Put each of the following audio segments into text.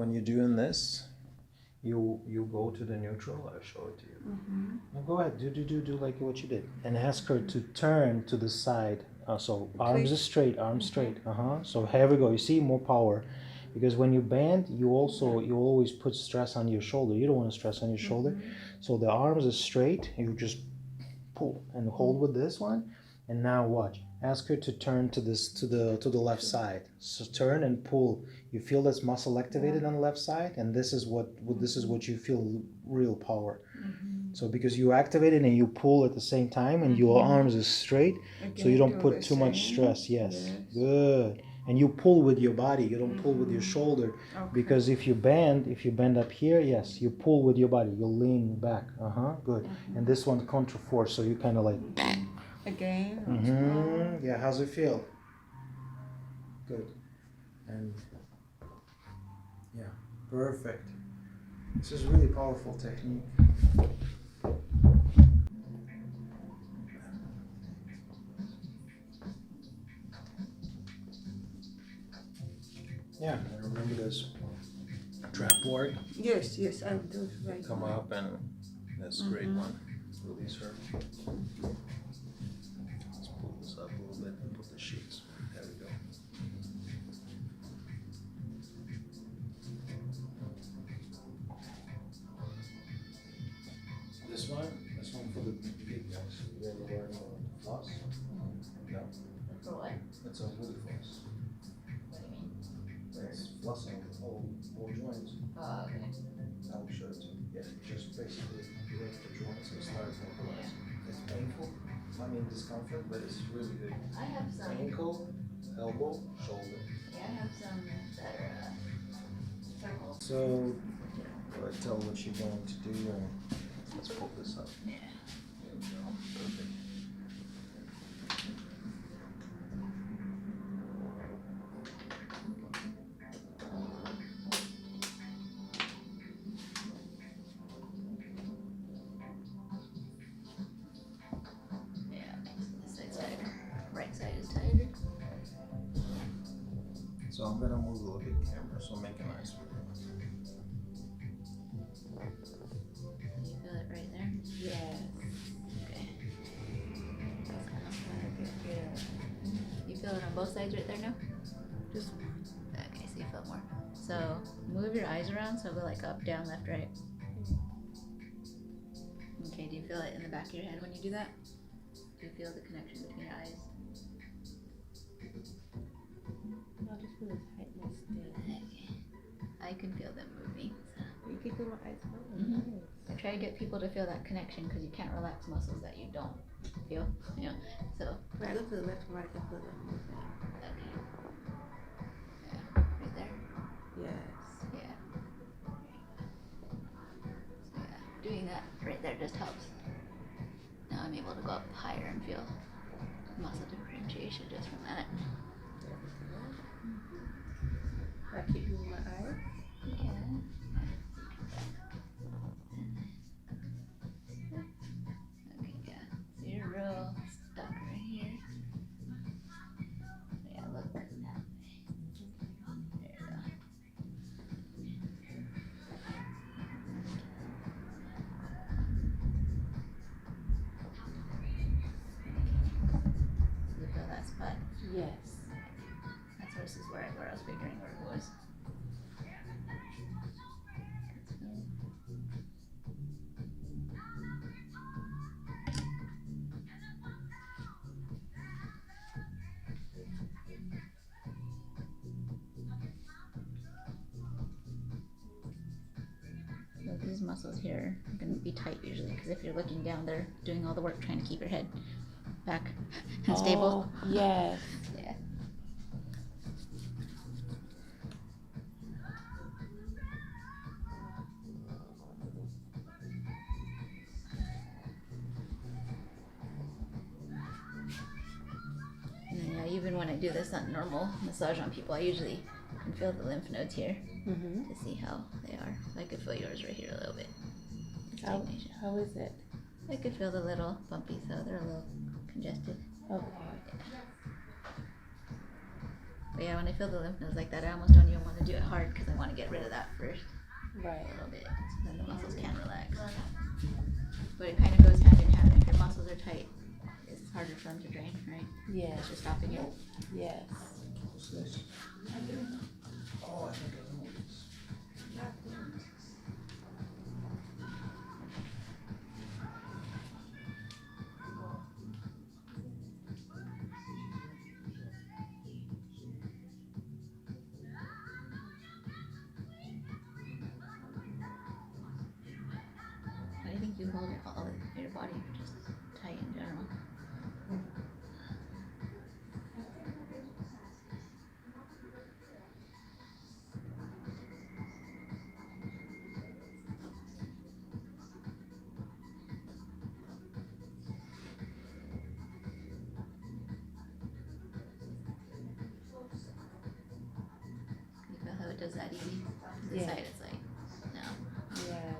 when you're doing this, you go to the neutral. I'll show it to you. No, go ahead. Do like what you did, and ask her to turn to the side. So arms is straight, arms straight. So here we go. You see, more power, because when you bend, you always put stress on your shoulder. You don't want to stress on your shoulder. So the arms is straight. You just pull and hold with this one, and now watch. Ask her to turn to the left side. So turn and pull. You feel this muscle activated on the left side, and this is what you feel real power. So because you activate it and you pull at the same time, and your arms is straight, so you don't put too much stress. Yes, good. And you pull with your body. You don't pull with your shoulder, because if you bend up here, yes, you pull with your body. You lean back. Good. And this one's contra force, so you kind of like. Again. Yeah. How's it feel? Good. And yeah, perfect. This is really powerful technique. Yeah, I remember this trap board. Yes, I do. Right. Come up, and that's a great one. Release her. Let's pull this up a little bit and put the sheets. There we go. This one for the big guys. You ever learn floss? No. For what? It's a woolly floss. What do you mean? It's flossing all joints. Oh, okay. I'll show it to you. Yeah, just basically break the joints and start mobilizing. It's painful, I mean discomfort, but it's really good. I have some. Ankle, elbow, shoulder. Yeah, I have some that are circles. So, go ahead, tell what you're going to do, and let's pull this up. Yeah. There we go. Perfect. Yeah, this side's tighter. Right side is tighter. So I'm gonna move a little bit camera, so make it nice. You feel it right there? Yes. Okay. You feel it on both sides right there now? Just Okay, so you feel more. So move your eyes around, so go like up, down, left, right. Okay, do you feel it in the back of your head when you do that? Do you feel the connection between your eyes? I'll just put a tightness there. Okay. I can feel them moving. You can feel my eyes Mhm. open. I try to get people to feel that connection because you can't relax muscles that you don't feel. So When I look to the left and right, I feel that movement. okay. Yeah, right there. Yes. Yeah. So yeah, doing that right there just helps. Now I'm able to go up higher and feel muscle differentiation just from that. I keep moving my eyes. Yeah. Okay, yeah. So you're real stuck right here. Yeah, look. There you go. You feel that spot? Yes. That's versus where I was figuring where it was. So these muscles here are going to be tight usually because if you're looking down, they're doing all the work trying to keep your head back and stable. Oh, yes. Yeah. And then, yeah, even when I do this on normal massage on people, I usually can feel the lymph nodes here Mm-hmm. to see how they are. I could feel yours right here a little bit. How is it? I could feel the little bumpy, so they're a little congested. Okay. But yeah, when I feel feel the lymph nodes like that, I almost don't even want to do it hard because I want to get rid of that first Right. a little bit, so then the muscles can relax. But it kind of goes hand in hand. If your muscles are tight, it's harder for them to drain, right? Yes. Because you're stopping it. Yes. What's this? Oh, I think I know this. I think you hold all of your body just tight in general. You feel how it does that easy? This Yeah. side it's like, no. Yes.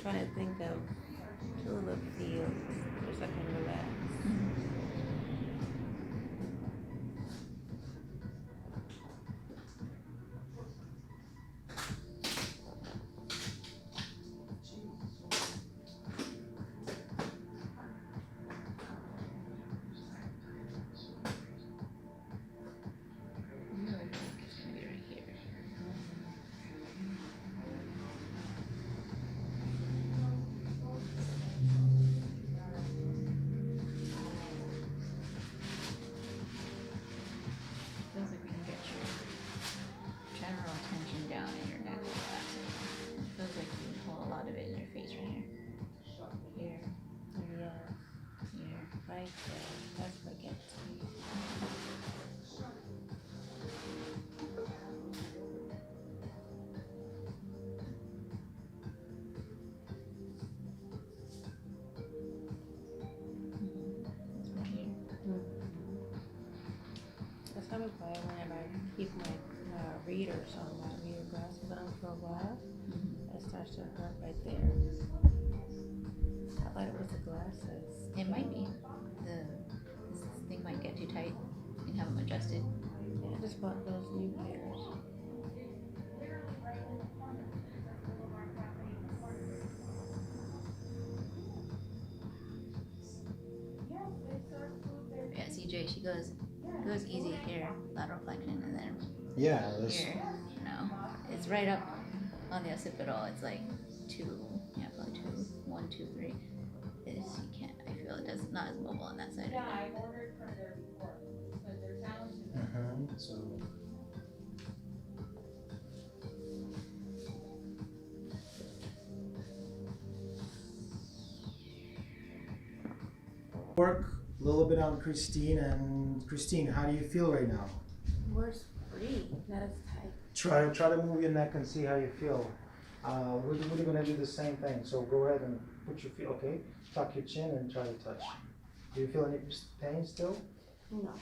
Trying to think of tulip fields just I can relax. I really think it's gonna be right here. Feels like we can get your general tension down in your neck relaxed. It feels like you can hold a lot of it in your face right here. Here, Yes. here. Right there. That's what gets me. This one here. That's probably why whenever I keep my readers on my reader glasses on for a while, it starts to hurt right there. I thought it was the glasses. It might be. This thing might get too tight. You can have them adjusted. Yeah, I just bought those new pairs. Yeah, CJ, she goes easy here, lateral flexion, and then Yeah, that's, here, it's right up on the occipital. It's like probably 1, 2, 3. This you can't. I feel it does not as mobile on that side. so. Work a little bit on Christine, and Christine, how do you feel right now? Where's free? Not as tight. Try to move your neck and see how you feel. We're gonna do the same thing. So go ahead and put your feet. Okay, tuck your chin and try to touch. Do you feel any pain still? No.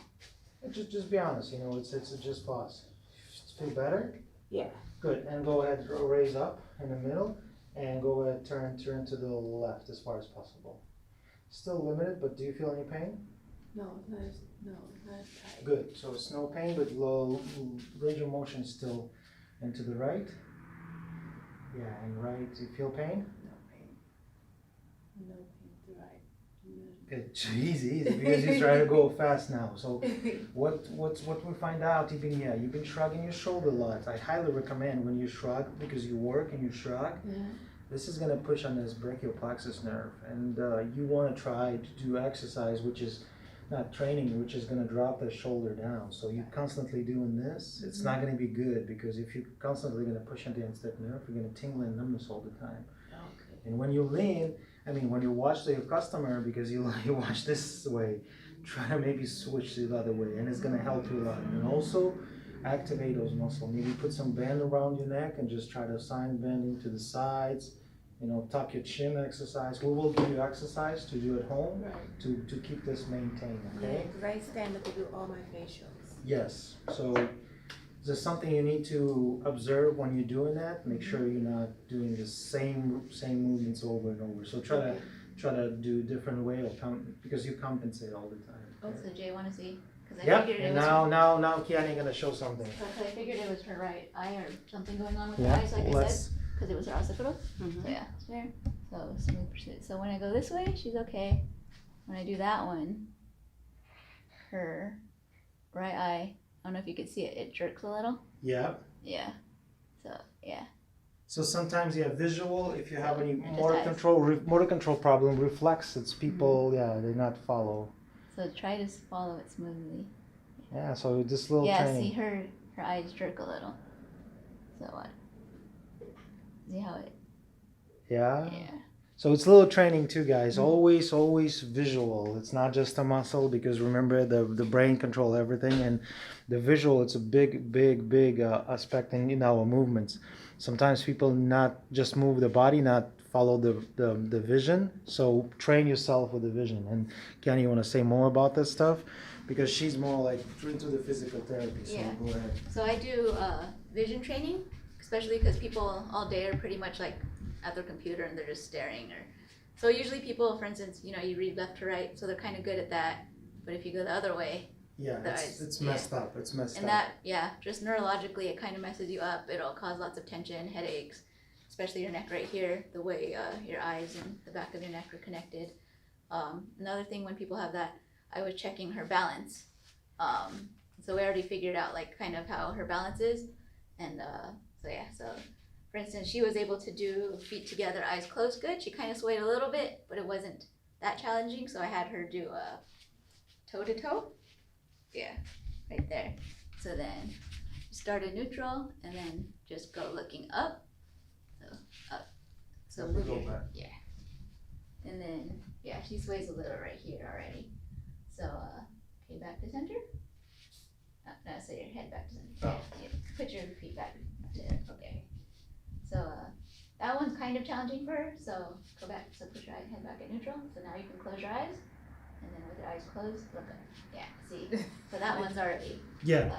Just be honest. You know, it's just pause. Feel better? Yeah. Good. And go ahead, raise up in the middle, and go ahead, turn to the left as far as possible. Still limited, but do you feel any pain? No, not as tight. Good. So it's no pain, but low range of motion still into the right. Yeah, and right. Do you feel pain? No pain. No pain to right. It's easy because you try to go fast now. So what we find out, you've been shrugging your shoulder a lot. I highly recommend when you shrug, because you work and you shrug, this is gonna push on this brachial plexus nerve, and you want to try to do exercise which is not training, which is gonna drop the shoulder down. So you're constantly doing this, it's not gonna be good, because if you're constantly gonna push against that nerve, you're gonna tingle and numbness all the time. Okay. And when you lean, when you watch your customer, because you watch this way, try to maybe switch to the other way, and it's gonna help you a lot. And also activate those muscles. Maybe put some band around your neck and just try to assign bending to the sides. Tuck your chin exercise. We will give you exercise to do at home to keep this maintained, okay? Yeah, because I stand up to do all my facials. Yes, so there's something you need to observe when you're doing that. Make sure you're not doing the same movements over and over. So try try to do different way or because you compensate all the time. Oh, so Jay, want to see? Because I Yep, figured it and was now Kiani gonna show something. Because I figured it was her right eye or something going on with Yeah, her eyes, like I let's- said, because it was her occipital. So yeah, it's there. So smooth pursuit. So when I go this way, she's okay. When I do that one, her right eye, I don't know if you can see it, it jerks a little. Yeah. Yeah. So yeah. So sometimes you have visual. If you have any just motor eyes. control problem, reflex. It's people. Yeah, they not follow. So try to follow it smoothly. Yeah. So this little Yeah. training. See her eyes jerk a little. So what? See how it? Yeah. Yeah. So it's a little training too, guys. Always visual. It's not just a muscle because remember the brain control everything, and the visual. It's a big aspect in our movements. Sometimes people not just move the body, not follow the vision. So train yourself with the vision. And Kiani, you want to say more about this stuff? Because she's more like into the physical therapy. So Yeah. go ahead. So I do vision training, especially because people all day are pretty much like at their computer and they're just staring. Or so usually people, for instance, you read left to right, so they're kind of good at that. But if you go the other way, Yeah, it's messed up. It's messed and up. that just neurologically it kind of messes you up. It'll cause lots of tension, headaches, especially your neck right here, the way your eyes and the back of your neck are connected. Another thing when people have that, I was checking her balance. So we already figured out like kind of how her balance is, and so for instance, she was able to do feet together, eyes closed good. She kind of swayed a little bit, but it wasn't that challenging, so I had her do toe to toe. Yeah, right there. So then start a neutral and then just go looking up. So up. So move Go your, back. yeah. And then she sways a little right here already. So okay, back to center. No, so your head back to center. Oh. Yeah, put your feet back to okay. So that one's kind of challenging for her. So go back. So put your head back at neutral. So now you can close your eyes. And then with your eyes closed, look up. Yeah, see. So that one's already. Yeah.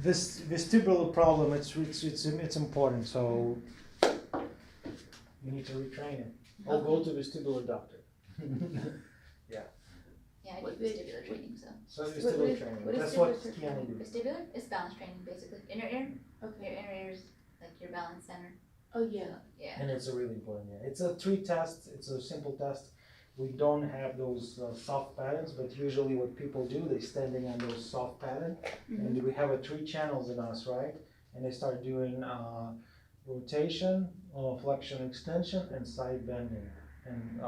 This vestibular problem, it's important. So you need to retrain it. Or go to vestibular doctor. Yeah, I do vestibular training. So vestibular training. what is That's what vestibular Kiani do. Vestibular is balance training basically. Inner ear. Okay. Your inner ear is like your balance center. Oh yeah. Yeah. And it's a really important. Yeah, it's a 3 test. It's a simple test. We don't have those soft patterns, but usually what people do, they standing on those soft pattern, and we have 3 channels in us, right? And they start doing rotation, flexion, extension, and side bending, and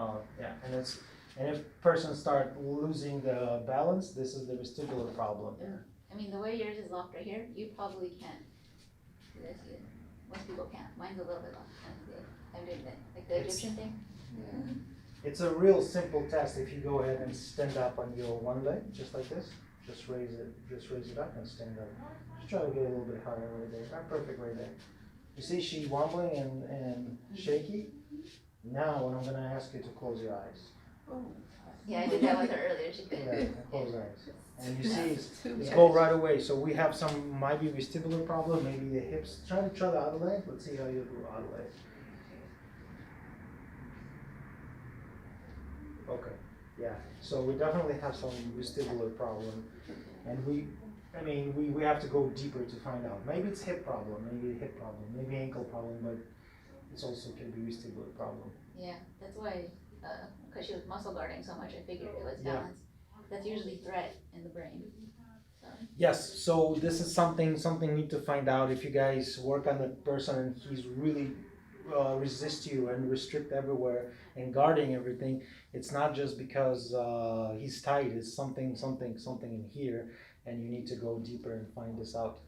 and if person start losing the balance, this is the vestibular problem. I mean, the way yours is locked right here, you probably can't do this either. Most people can't. Mine's a little bit locked. I'm doing that, like the Egyptian thing. It's a real simple test. If you go ahead and stand up on your one leg, just like this, just raise it up and stand up. Just try to get a little bit higher right there. Not perfect right there. You see she's wobbling and shaky? Now when I'm gonna ask you to close your eyes. Yeah, I did that with her earlier. She Yeah, couldn't. close eyes. And you see it's go right away. So we have might be vestibular problem, maybe the hips. Try the other leg. Let's see how you do other leg. Okay, yeah, so we definitely have some vestibular problem, and we have to go deeper to find out. Maybe it's hip problem, maybe ankle problem, but it's also can be vestibular problem. Yeah, that's why, because she was muscle guarding so much, I figured it was Yeah. balance. That's usually threat in the brain. So. Yes, so this is something we need to find out. If you guys work on the person and he's really resist you and restrict everywhere and guarding everything, it's not just because he's tight. It's something in here, and you need to go deeper and find this out.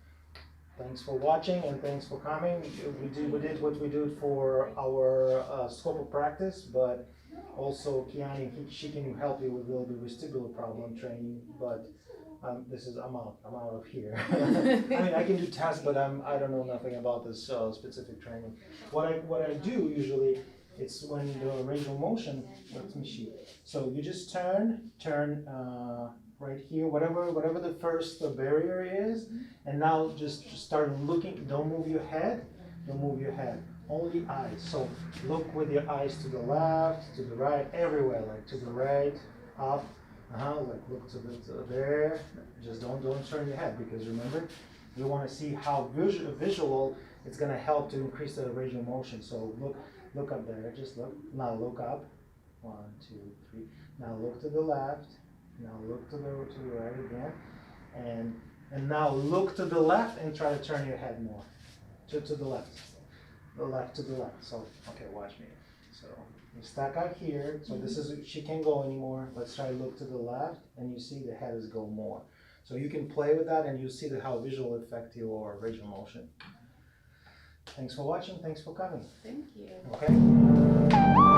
Thanks for watching and thanks for coming. We did what we do for our scope of practice, but also Kiani, she can help you with a little bit vestibular problem training, but I'm out of here. I mean, I can do tests, but I don't know nothing about this specific training. What I do usually, it's when the range of motion. Let me see. So you just turn right here, whatever the first barrier is, and now just start looking. Don't move your head. Only eyes. So look with your eyes to the left, to the right, everywhere. Like to the right, up. Like look to there. Just don't turn your head, because remember, we want to see how visual it's gonna help to increase the range of motion. So look up there. Just look. Now look up. 1, 2, 3. Now look to the left. Now look to the right again. And now look to the left and try to turn your head more. To the left. The left to the left. So, okay, watch me. So, you stack out here. So this is, she can't go anymore. Let's try to look to the left, and you see the head is go more. So you can play with that, and you see how visual affect your range of motion. Thanks for watching. Thanks for coming. Thank you. Okay.